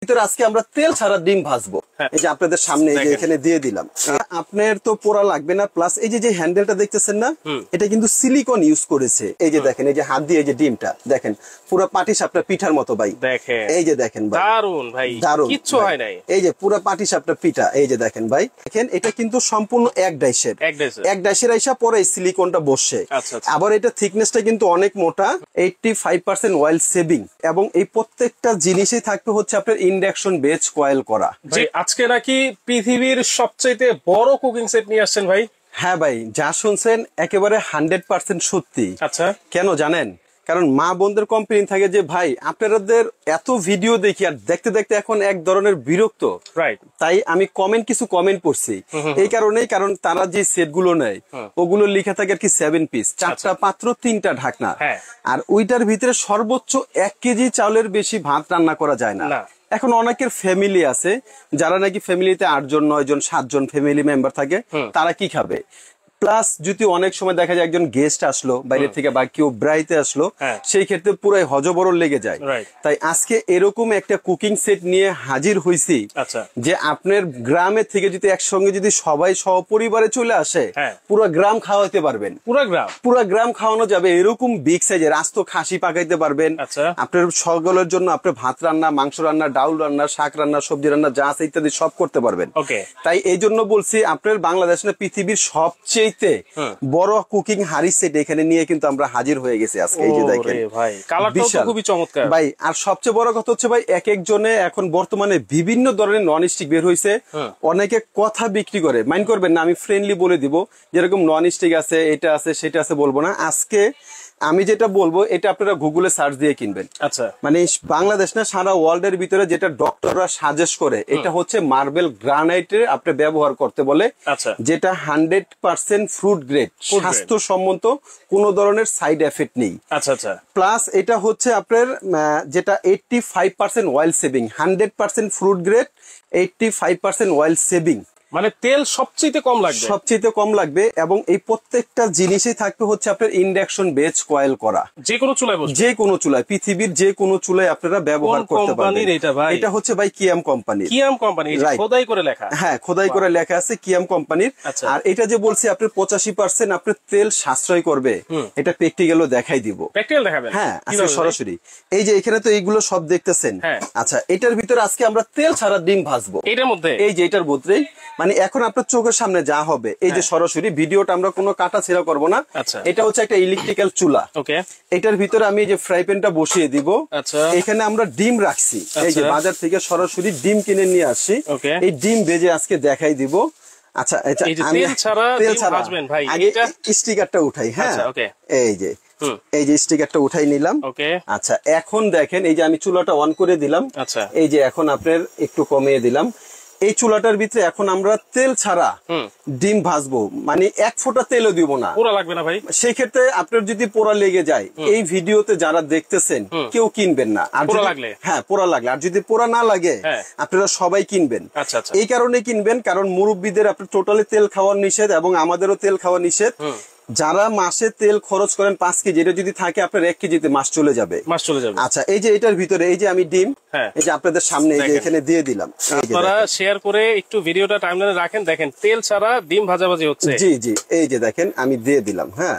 ভিতরে আজকে আমরা তেল ছাড়া ডিম ভাজবো। এই যে আপনাদের সামনে এই যে এখানে দিয়ে দিলাম। আপনার তো পোড়া লাগবে না, প্লাস এই যে হ্যান্ডেলটা দেখতেছেন না, এটা কিন্তু সিলিকন ইউজ করেছে। এই যে দেখেন, এই যে হাত দিয়ে এই যে ডিমটা দেখেন পুরো পাটিসাপটা পিঠার মতো ভাই। দেখেন এই যে দেখেন ভাই, দারুন ভাই, দারুন, কিচ্ছু হয় নাই। এই যে পুরো পাটিসাপটা পিঠা, এই যে দেখেন ভাই, দেখেন এটা কিন্তু সম্পূর্ণ এক ডাইসের আইসা পরে এই সিলিকনটা বসে। আবার এটা থিকনেসটা কিন্তু অনেক মোটা, 85% অয়েল সেভিং, এবং এই প্রত্যেকটা জিনিসই থাকবে হচ্ছে আপনার ইন্ডাকশন বেজ কয়েল করা। আজকে নাকি পৃথিবীর সবচেয়ে বড় কুকিং সেট নিয়ে আসছেন ভাই? হ্যাঁ ভাই, যা শুনছেন একেবারে 100% সত্যি। আচ্ছা, কেন জানেন? কারণ মা বোনদের কমপ্লেইন থাকে যে ভাই আপনাদের এত ভিডিও দেখি আর দেখতে দেখতে এখন এক ধরনের বিরক্ত। রাইট, তাই আমি কিছু কমেন্ট পড়ছি এই কারণেই, কারণ তারা যে সেট গুলো নেয় ওগুলো লিখে থাকে আর কি 7 পিস, 4টা পাত্র 3টা ঢাকনা, আর ওইটার ভিতরে সর্বোচ্চ 1 কেজি চাউলের বেশি ভাত রান্না করা যায় না। এখন অনেকের ফ্যামিলি আছে যারা নাকি ফ্যামিলিতে 8 জন 9 জন 7 জন ফ্যামিলি মেম্বার থাকে, তারা কি খাবে? প্লাস যদি অনেক সময় দেখা যায় একজন গেস্ট আসলো বাইরে থেকে বা কেউ ব্রাইতে আসলো, সেই ক্ষেত্রে পুরাই হজবরল লেগে যায়। তাই আজকে এরকম একটা কুকিং সেট নিয়ে হাজির হইছি যে আপনার গ্রামে থেকে যদি একসঙ্গে যদি সবাই সপরিবারে চলে আসে, পুরো গ্রাম খাওয়াইতে পারবেন। পুরো গ্রাম খাওয়ানো যাবে। এরকম বিগ সাইজের আস্ত খাসি পাকাইতে পারবেন আপনার সকলের জন্য। আপনি ভাত রান্না, মাংস রান্না, ডাউল রান্না, শাক রান্না, সবজি রান্না যা আছে ইত্যাদি সব করতে পারবেন। তাই এই জন্য বলছি আপনার বাংলাদেশ না পৃথিবীর সবচেয়ে বড় কুকিং হাড়ি সেট এখানে নিয়ে কিন্তু আমরা হাজির হয়ে গেছি আজকে। এই যে দেখেন ভাই, কালারটাও তো খুবই চমৎকার ভাই। আর সবচেয়ে বড় কথা হচ্ছে ভাই, এক একজনে এখন বর্তমানে বিভিন্ন ধরনের নন স্টিক বের হইছে। অনেকে কথা বিক্রি করে, মাইন্ড করবেন না, আমি ফ্রেন্ডলি বলে দিব যেরকম নন স্টিক আছে, এটা আছে, সেটা আছে বলবো না। আজকে আমি যেটা বলবো এটা আপনারা গুগলে সার্চ দিয়ে কিনবেন। আচ্ছা, মানে বাংলাদেশ না সারা ওয়ার্ল্ড এর ভিতরে যেটা ডক্টররা সাজেস্ট করে এটা হচ্ছে মার্বেল গ্রানাইটের আপনি ব্যবহার করতে বলে, যেটা 100% ফ্রুট গ্রেড, স্বাস্থ্যসম্মত, কোনো ধরনের সাইড এফেক্ট নেই। আচ্ছা আচ্ছা, প্লাস এটা হচ্ছে আপনার যেটা 85% oil saving, 100% fruit grade, 85% oil saving, মানে তেল সবচেয়ে কম লাগবে এবং এই প্রত্যেকটা জিনিসই থাকবে হচ্ছে আপনার ইন্ডাকশন বেজ কয়েল করা। যে কোনো চুলায় পৃথিবীর যে কোনো চুলায় আপনারা ব্যবহার করতে পারবেন। এটা হচ্ছে ভাই কিয়াম কোম্পানির। খোদাই করে লেখা, হ্যাঁ খোদাই করে লেখা আছে কিয়াম কোম্পানির। আর এটা যে বলছি আপনার 85% আপনার তেল সাশ্রয় করবে, এটা প্র্যাকটিক্যালও দেখাই দিব। হ্যাঁ আজকে সরাসরি এই যে এখানে তো এইগুলো সব দেখতেছেন। আচ্ছা, এটার ভিতরে আজকে আমরা তেল ছাড়া ডিম ভাজবো। এটার মধ্যে এই যে এটার মধ্যেই, মানে এখন আপনার চোখের সামনে যা হবে, এই যে সরাসরি ভিডিওটা আমরা কোনো কাটা ছেঁড়া করবো না। এটা হচ্ছে একটা ইলেকট্রিক্যাল চুলা। এটার ভিতরে আমি এই যে ফ্রাই প্যানটা বসিয়ে দিব। এখানে আমরা ডিম রাখছি, এই যে বাজার থেকে সরাসরি ডিম কিনে নিয়ে আসছি। এই ডিম ভেজে আজকে দেখাই দিব। আচ্ছা, তেল ছাড়া আগে স্টিকারটা উঠাই। হ্যাঁ, এই যে স্টিকারটা উঠাই নিলাম। আচ্ছা, এখন দেখেন এই যে আমি চুলাটা অন করে দিলাম। এই যে এখন আপনার একটু কমিয়ে দিলাম। এই চুলাটার ভিতরে এখন আমরা তেল ছাড়া ডিম ভাজবো, মানে 1 ফোঁটা তেলও দিব না। পোড়া লাগবে না ভাই। সেই ক্ষেত্রে আপনার যদি পোড়া লেগে যায়, এই ভিডিওতে যারা দেখতেছেন কেউ কিনবেন না। আর পোড়া লাগলে, আর যদি পোড়া না লাগে আপনারা সবাই কিনবেন। এই কারণে কিনবেন কারণ মুরব্বীদের আপনার টোটালি তেল খাওয়া নিষেধ এবং আমাদেরও তেল খাওয়া নিষেধ। যারা মাসে তেল খরচ করেন 5 কেজি, এটা যদি থাকে আপনার 1 কেজিতে মাস চলে যাবে। আচ্ছা, এই যে এটার ভিতরে এই যে আমি ডিম এই যে আপনাদের সামনে এই যে এখানে দিয়ে দিলাম। আপনারা শেয়ার করে একটু ভিডিওটা টাইমলাইনে রাখেন, দেখেন তেল ছাড়া ডিম ভাজাভাজি হচ্ছে। জি জি, এই যে দেখেন আমি দিয়ে দিলাম। হ্যাঁ,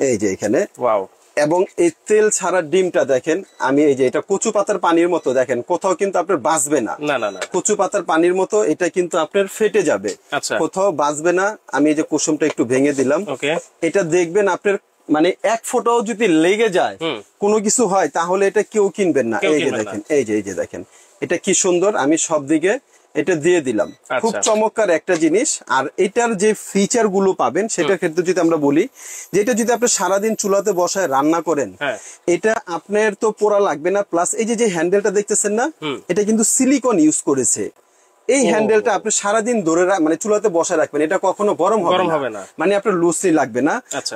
এই যে এখানে ওয়াও। এবং এই তেল ছাড়া ডিমটা দেখেন আমি এই যে এটা কচু পাতার পানির মতো, দেখেন কোথাও কিন্তু আপনার বাঁচবে না। কচু পাতার পানির মতো এটা কিন্তু আপনার ফেটে যাবে, কোথাও বাঁচবে না। আমি এই যে কুসুমটা একটু ভেঙে দিলাম। এটা দেখবেন আপনার মানে 1 ফোঁটাও যদি লেগে যায়, কোনো কিছু হয়, তাহলে এটা কেউ কিনবেন না। এই যে দেখেন, এই যে দেখেন এটা কি সুন্দর, আমি সব দিকে এটা দিয়ে দিলাম। খুব চমৎকার একটা জিনিস। আর এটার যে ফিচার গুলো পাবেন সেটার ক্ষেত্রে যদি আমরা বলি, যেটা যদি আপনি সারাদিন চুলাতে বসায় রান্না করেন, এটা আপনার তো পোড়া লাগবে না। প্লাস এই যে হ্যান্ডেলটা দেখতেছেন না, এটা কিন্তু সিলিকন ইউজ করেছে। এই হ্যান্ডেলটা আপনি সারাদিন ধরে মানে চুলাতে বসায় রাখবেন, এটা কখনো গরম হবে না, মানে আপনার লুসলি লাগবে না।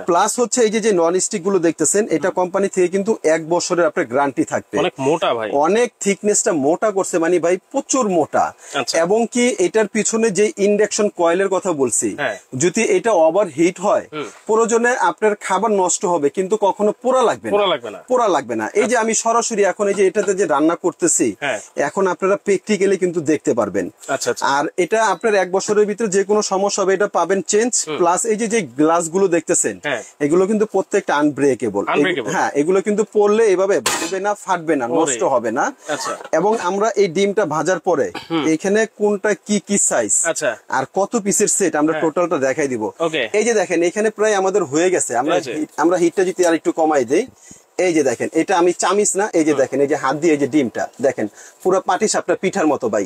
প্লাস হচ্ছে এই যে নন স্টিক গুলো দেখতেছেন, এটা কোম্পানি থেকে কিন্তু 1 বছরের আপনার গ্যারান্টি থাকবে। অনেক মোটা ভাই, অনেক থিকনেসটা মোটা করছে, মানে ভাই প্রচুর মোটা। এবং কি এটার পিছনে যে ইন্ডাকশন কয়েলের কথা বলছি, যদি এটা ওভার হিট হয় প্রয়োজনে আপনার খাবার নষ্ট হবে, কিন্তু কখনো পোড়া লাগবে না। এই যে আমি সরাসরি এখন এই যে এটাতে যে রান্না করতেছি, এখন আপনারা প্র্যাকটিক্যালি কিন্তু দেখতে পারবেন। আর এটা আপনার 1 বছরের ভিতরে যে কোনো সমস্যা হবে এটা পাবেন চেঞ্জ। প্লাস এই যে গ্লাস গুলো দেখতেছেন, এগুলো কিন্তু প্রত্যেকটা আনব্রেকেবল। হ্যাঁ, এগুলো কিন্তু পড়লে এভাবে ভাঙবে না, ফাটবে না, নষ্ট হবে না। এবং আমরা এই ডিমটা ভাজার পরে এখানে কোনটা কি কি সাইজ আর কত পিসের সেট আমরা টোটালটা দেখাই দিব। এই যে দেখেন এখানে প্রায় আমাদের হয়ে গেছে। আমরা হিটটা যদি আর একটু কমাই দেই, এই যে দেখেন এটা আমি চামিচ না, এই যে দেখেন এই যে হাত দিয়ে এই যে ডিমটা দেখেন পুরো পাটিসাপটা পিঠার মতো ভাই।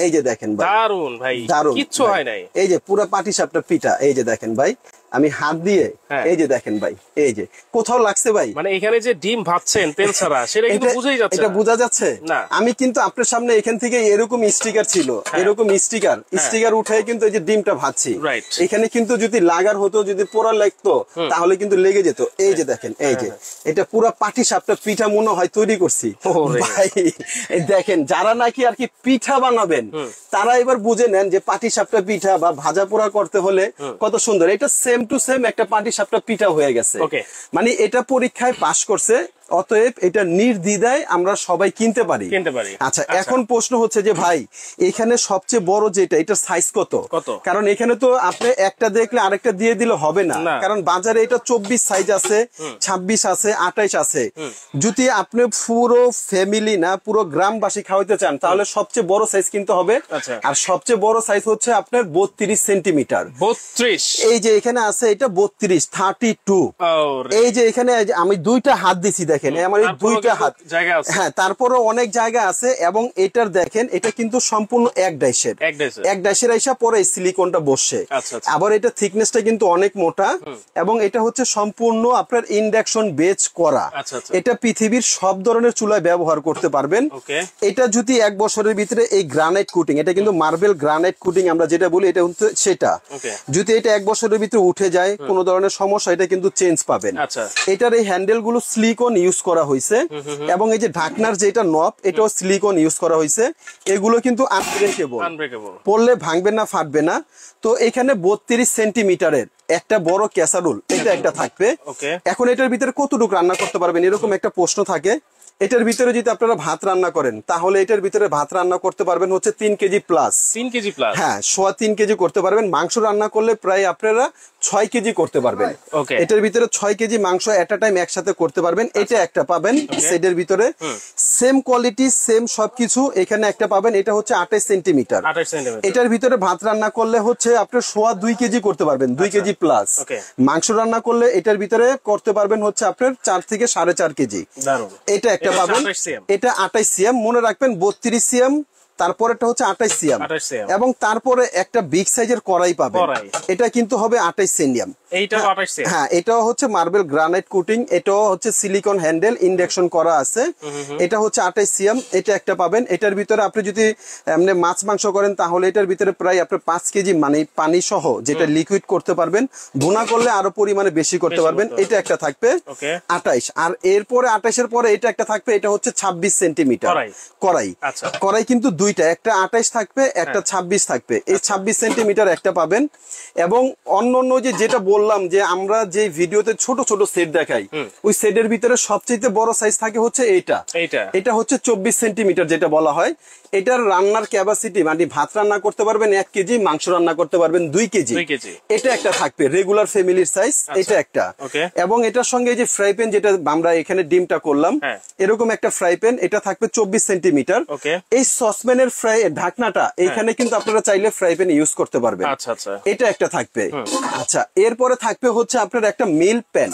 এই যে দেখেন ভাই, দারুন ভাই, দারুন, কিচ্ছু হয় নাই। এই যে পুরো পাটিসাপটা পিঠা, এই যে দেখেন ভাই আমি হাত দিয়ে, এই যে দেখেন ভাই, এই যে কোথাও লাগছে ভাই, মানে এখানে যে ডিম ভাজছেন তেল ছাড়া সেটা কিন্তু বোঝাই যাচ্ছে, এটা বোঝা যাচ্ছে না। আমি কিন্তু আপনার সামনে এখান থেকে এরকম স্টিকার ছিল, এরকম স্টিকার উঠে কিন্তু এই যে ডিমটা ভাজছি। এখানে কিন্তু যদি লাগার হতো, যদি পোড়া লাগতো তাহলে কিন্তু লেগে যেত। এই যে দেখেন, এই যে এটা পুরো পাটিসাপটা পিঠা মনে হয় তৈরি করছি ভাই। দেখেন যারা নাকি আর কি পিঠা বানাবেন তারা এবার বুঝে নেন যে পাটিসাপটা পিঠা বা ভাজা পোড়া করতে হলে কত সুন্দর। এটা সেম টু সেম একটা পাটিসাপটা পিঠা হয়ে গেছে, মানে এটা পরীক্ষায় পাশ করছে। অতএব এটা নির্দ্বিধায় আমরা সবাই কিনতে পারি। আচ্ছা, এখন প্রশ্ন হচ্ছে যে ভাই এখানে সবচেয়ে বড় যেটা, এটার সাইজ কত? কারণ এখানে তো আপনি একটা দেখলে আরেকটা দিয়ে দিলে হবে না, কারণ বাজারে এটা 24 সাইজ আছে, 26 আছে, 28 আছে। যদি আপনি পুরো ফ্যামিলি না পুরো গ্রামবাসী খাওয়াইতে চান তাহলে সবচেয়ে বড় সাইজ কিনতে হবে। আর সবচেয়ে বড় সাইজ হচ্ছে আপনার 32 সেন্টিমিটার। 32, এই যে এখানে আছে এটা 32, 32। এই যে এখানে আমি দুইটা হাত দিছি, দেখেন আমার এই দুইটা হাত জায়গা আছে। হ্যাঁ, তারপরও অনেক জায়গা আছে। এবং এটার দেখেন এটা কিন্তু সম্পূর্ণ এক ডাইসের আইসা পরে সিলিকনটা বসছে। আবার এটা থিকনেসটা কিন্তু অনেক মোটা, এবং এটা হচ্ছে সম্পূর্ণ আপনার ইন্ডাকশন বেজ করা। এটা পৃথিবীর সব ধরনের চুলায় ব্যবহার করতে পারবেন। এটা যদি 1 বছরের ভিতরে এই গ্রানাইট কুটিং, এটা কিন্তু মার্বেল গ্রানাইট কুটিং আমরা যেটা বলি, এটা হচ্ছে সেটা। যদি এটা 1 বছরের ভিতরে উঠে যায় কোনো ধরনের সমস্যা, এটা কিন্তু চেঞ্জ পাবেন। এটার এই হ্যান্ডেল গুলো সিলিকন ইউজ করা হয়েছে, এবং এই যে ঢাকনার যেটা নব এটাও সিলিকন ইউজ করা হয়েছে। এগুলো কিন্তু আনব্রেকেবল, পড়লে ভাঙবে না, ফাটবে না। তো এখানে 32 সেন্টিমিটারের একটা বড় ক্যাসারোল এটা একটা থাকবে। এখন এটার ভিতরে কতটুকু রান্না করতে পারবেন এরকম একটা প্রশ্ন থাকে। এটার ভিতরে যদি আপনারা ভাত রান্না করেন তাহলে এটার ভিতরে ভাত রান্না করতে পারবেন হচ্ছে 3 কেজি প্লাস। 3 কেজি প্লাস, হ্যাঁ, 3 কেজি করতে পারবেন। মাংস রান্না করলে প্রায় আপনারা 6 কেজি করতে পারবেন। এটার ভিতরে 6 কেজি মাংস এট আ টাইম একসাথে করতে পারবেন। এটা একটা পাবেন সেটের ভিতরে, সেম কোয়ালিটি সেম সবকিছু। এখানে একটা পাবেন, এটা হচ্ছে 28 সেন্টিমিটার। এটার ভিতরে ভাত রান্না করলে হচ্ছে আপনার 2 কেজি করতে পারবেন, 2 কেজি প্লাস। মাংস রান্না করলে এটার ভিতরে করতে পারবেন হচ্ছে আপনার 4 থেকে 4.5 কেজি। এটা একটা পাবেন, এটা 28 সিএম, মনে রাখবেন 32 সিএম, তারপরেটা হচ্ছে 28 সিএম, এবং তারপরে একটা বিগ সাইজের কড়াই পাবেন। এটা কিন্তু হবে 28 সিএম। হ্যাঁ, এটাও হচ্ছে মার্বেল গ্রানাইট কোটিং, এটাও হচ্ছে সিলিকন হ্যান্ডেল, ইন্ডাকশন করা আছে। এটা হচ্ছে 28 সিএম, এটা একটা পাবেন। এটার ভিতরে আপনি যদি এমনি মাছ মাংস করেন তাহলে এটার ভিতরে প্রায় আপনি 5 কেজি মানে পানি সহ যেটা লিকুইড করতে পারবেন, ভুনা করলে আরো পরিমাণে বেশি করতে পারবেন। এটা একটা থাকবে 28। আর এরপরে 28 এর পরে এটা একটা থাকবে, এটা হচ্ছে 26 সেন্টিমিটার কড়াই। কড়াই কিন্তু দুইটা, একটা 28 থাকবে, একটা 26 থাকবে। এই 26 সেন্টিমিটার একটা পাবেন। এবং অন্য যেটা বললাম যে আমরা যে ভিডিওতে ছোট ছোট সেট দেখাই, ওই সেটের ভিতরে সবচেয়ে বড় সাইজ থাকে হচ্ছে এটা হচ্ছে 24 সেন্টিমিটার যেটা বলা হয়। এটার রান্নার ক্যাপাসিটি মানে ভাত রান্না করতে পারবেন 1 কেজি, মাংস রান্না করতে পারবেন 2 কেজি। এটা একটা থাকবে রেগুলার ফ্যামিলির সাইজ, এটা একটা। এবং এটার সঙ্গে যে ফ্রাই প্যান যেটা আমরা এখানে ডিমটা করলাম, এরকম একটা ফ্রাই প্যান, এটা থাকবে 24 সেন্টিমিটার। এই সসপ্যানের ফ্রাই ঢাকনাটা এখানে কিন্তু আপনারা চাইলে ফ্রাই প্যান ইউজ করতে পারবেন। এটা একটা থাকবে। আচ্ছা, এরপরে থাকবে হচ্ছে আপনার একটা মিল প্যান,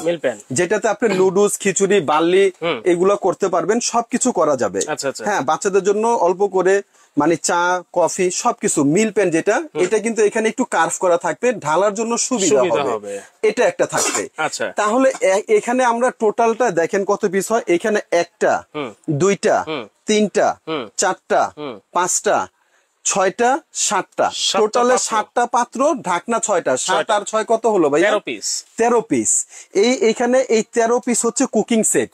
যেটাতে আপনি লুডুস, খিচুড়ি, বার্লি এগুলো করতে পারবেন, সবকিছু করা যাবে। হ্যাঁ, বাচ্চাদের জন্য অল্প করে মানে চা, কফি সবকিছু। মিল প্যান যেটা, এটা কিন্তু এখানে একটু কার্ভ করা থাকবে, ঢালার জন্য সুবিধা হবে। এটা একটা থাকবে। তাহলে এখানে আমরা টোটালটা দেখেন কত পিস হয়। এখানে 1টা, 2টা, 3টা, 4টা, 5টা, 6টা 7টা, টোটালে 7টা পাত্র, ঢাকনা 6টা, 7 আর 6 কত হলো ভাই? 13 পিস। 13 পিস। এখানে এই 13 পিস হচ্ছে কুকিং সেট।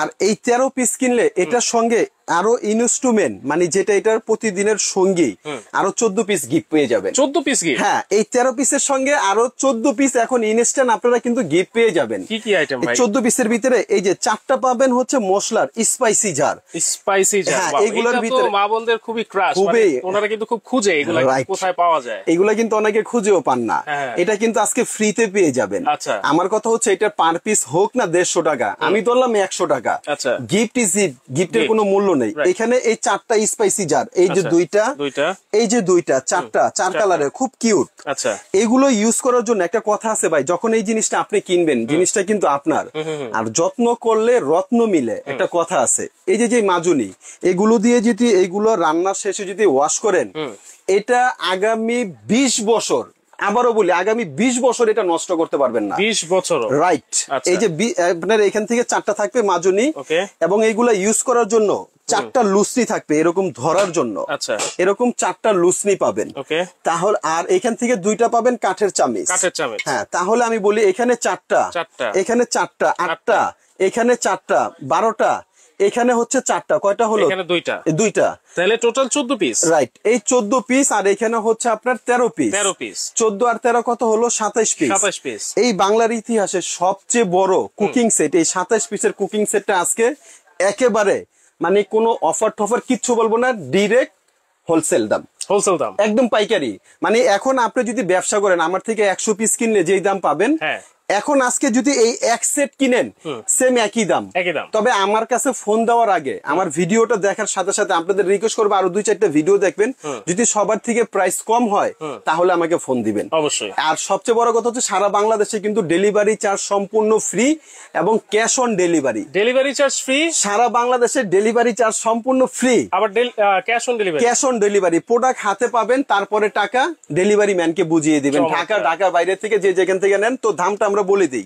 আর এই 13 পিস কিনলে এটার সঙ্গে আরো ইনস্ট্রুমেন্ট, মানে যেটা এটার প্রতিদিনের সঙ্গী, আরো 14 পিস গিফট পেয়ে যাবেন। 14 পিস গিফট? হ্যাঁ, এই 13 পিসের সঙ্গে আরো 14 পিস এখন ইনস্ট্যান্ট আপনারা কিন্তু গিফট পেয়ে যাবেন। কি কি আইটেম ভাই? 14 পিসের ভিতরে এই যে 4টা পাবেন হচ্ছে মশলার স্পাইসি জার। স্পাইসি জার, এগুলোর ভিতরে মা বোনদের খুবই ক্রাশ, ওনারা কিন্তু খুব খুঁজে এগুলা কোথায় পাওয়া যায়। এগুলা কিন্তু অনেকে খুঁজেও পান না, এটা কিন্তু আজকে ফ্রিতে পেয়ে যাবেন। আচ্ছা, আমার কথা হচ্ছে এটা পার পিস হোক না 150 টাকা, আমি ধরলাম 100 টাকা। আচ্ছা, গিফট ইজ ইট, গিফটের কোনো মূল্য নেই। এখানে এই 4টা স্পাইসি জার, এই যে দুইটা, এই যে দুইটা, 4টা 4 কালারের, খুব কিউট। আচ্ছা, এগুলো ইউজ করার জন্য একটা কথা আছে ভাই, যখন এই জিনিসটা আপনি কিনবেন, জিনিসটা কিন্তু আপনার, আর যত্ন করলে রত্ন মিলে, একটা কথা আছে। এই যে মাজুনি, এগুলো দিয়ে যদি এইগুলো রান্নার শেষে যদি ওয়াশ করেন, এটা আগামী 20 বছর, আবারও বলি আগামী 20 বছর এটা নষ্ট করতে পারবেন না। 20 বছর, রাইট। এই যে আপনার এখান থেকে 4টা থাকবে মাজুনি, এবং এইগুলা ইউজ করার জন্য 4টা লুসনি থাকবে এরকম ধরার জন্য। আচ্ছা, এরকম 4টা লুসনি পাবেন। তাহলে আর এখান থেকে 2টা পাবেন কাঠের চামিচ। হ্যাঁ, তাহলে আমি বলি এখানে 4টা, এখানে 4টা, 8টা, এখানে 4টা, 12টা, এখানে হচ্ছে 4টা, কয়টা হলো? এখানে 2টা, তাহলে টোটাল 14 পিস। রাইট, এই 14 পিস, আর এখানে হচ্ছে আপনার 13 পিস। 14 আর 13 কত হলো? 27 পিস। এই বাংলার ইতিহাসে সবচেয়ে বড় কুকিং সেট, এই 27 পিসের কুকিং সেটটা আজকে একেবারে, মানে কোনো অফার টফার কিচ্ছু বলবো না, ডিরেক্ট হোলসেল দাম, একদম পাইকারি। মানে এখন আপনি যদি ব্যবসা করেন, আমার থেকে 100 পিস কিনলে যেই দাম পাবেন, এখন আজকে যদি এই এক সেট কিনেন, সেম একই দাম। তবে আমার কাছে ফোন দেওয়ার আগে, আমার ভিডিওটা দেখার সাথে সাথে আপনাদের রিকোয়েস্ট করবো আরো 2-4টা ভিডিও দেখবেন। যদি সবার থেকে প্রাইস কম হয়, তাহলে আমাকে ফোন দিবেন অবশ্যই। আর সবচেয়ে বড় কথা হচ্ছে সারা বাংলাদেশে কিন্তু ডেলিভারি চার্জ সম্পূর্ণ ফ্রি, এবং cash on delivery. Delivery charge free সারা বাংলাদেশে, ডেলিভারি চার্জ সম্পূর্ণ ফ্রি। আবার ক্যাশ অন ডেলিভারি, প্রোডাক্ট হাতে পাবেন, তারপরে টাকা ডেলিভারি ম্যানকে বুঝিয়ে দিবেন। ঢাকার বাইরে থেকে যে যেখান থেকে নেন, তো দামটা আমরা বলে দিই।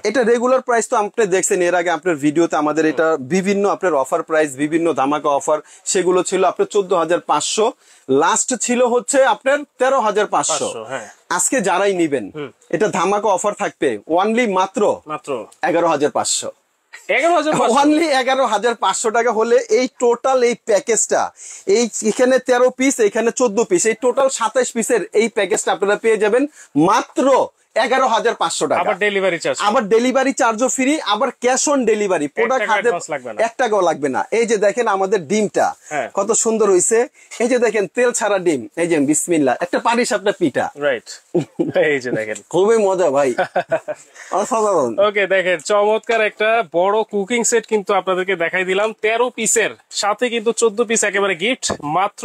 এটা রেগুলার প্রাইস তো আপনি দেখছেন এর আগে আপনার ভিডিওতে, আমাদের এটা বিভিন্ন আপনার অফার প্রাইস, বিভিন্ন ধামাকা অফার, সেগুলো ছিল আপনার 14,500, লাস্ট ছিল হচ্ছে আপনার 13,500। আজকে যারাই নিবেন, এটা ধামাকা অফার থাকবে অনলি মাত্র 11,500। অনলি 11,500 টাকা হলে এই টোটাল এই প্যাকেজটা, এখানে 13 পিস, এখানে 14 পিস, এই টোটাল 27 পিসের এই প্যাকেজটা আপনারা পেয়ে যাবেন মাত্র 11,500 টাকা। আবার ডেলিভারি চার্জও ফ্রি, আবার ক্যাশ অন ডেলিভারি। প্রোডাক্ট হাতে 1 টাকাও লাগবে না। এই যে দেখেন আমাদের ডিমটা কত সুন্দর হয়েছে, এই যে দেখেন তেল ছাড়া ডিম, এই যে বিসমিল্লাহ, একটা পারিস আপনার পিঠা, রাইট, এই যে দেখেন খুবই মজা ভাই, অসাধারণ। ওকে, দেখেন চমৎকার একটা বড় কুকিং সেট কিন্তু আপনাদেরকে দেখাই দিলাম, 13 পিসের সাথে কিন্তু 14 পিস একেবারে গিফট, মাত্র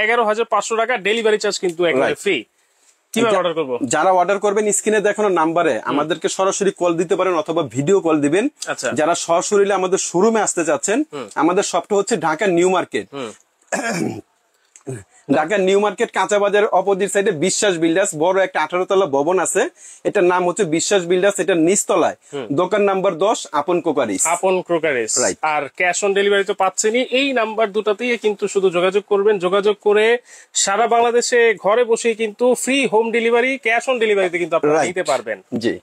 11,500 টাকা। ডেলিভারি চার্জ কিন্তু একেবারে ফ্রি। যারা অর্ডার করবেন স্ক্রিনে দেখানো নাম্বারে আমাদেরকে সরাসরি কল দিতে পারেন, অথবা ভিডিও কল দিবেন। যারা সরাসরি আমাদের শোরুমে আসতে চাচ্ছেন, আমাদের শপটা হচ্ছে Dhaka new market, Dhaka new market কাঁচা বাজারের অপোজিট সাইডে বিশ্বাস বিল্ডার্স, বড় একটা 18 তলা ভবন আছে, এটার নাম হচ্ছে বিশ্বাস বিল্ডার্স। এটা নিচতলায় দোকান নাম্বার 10, আপন ক্রোকারিস। আর ক্যাশ অন ডেলিভারি তো পাচ্ছেনই, এই নাম্বার দুটাতেই কিন্তু শুধু যোগাযোগ করবেন। যোগাযোগ করে সারা বাংলাদেশে ঘরে বসেই কিন্তু free home delivery, cash on ডেলিভারিতে কিন্তু আপনারা নিতে পারবেন। জি।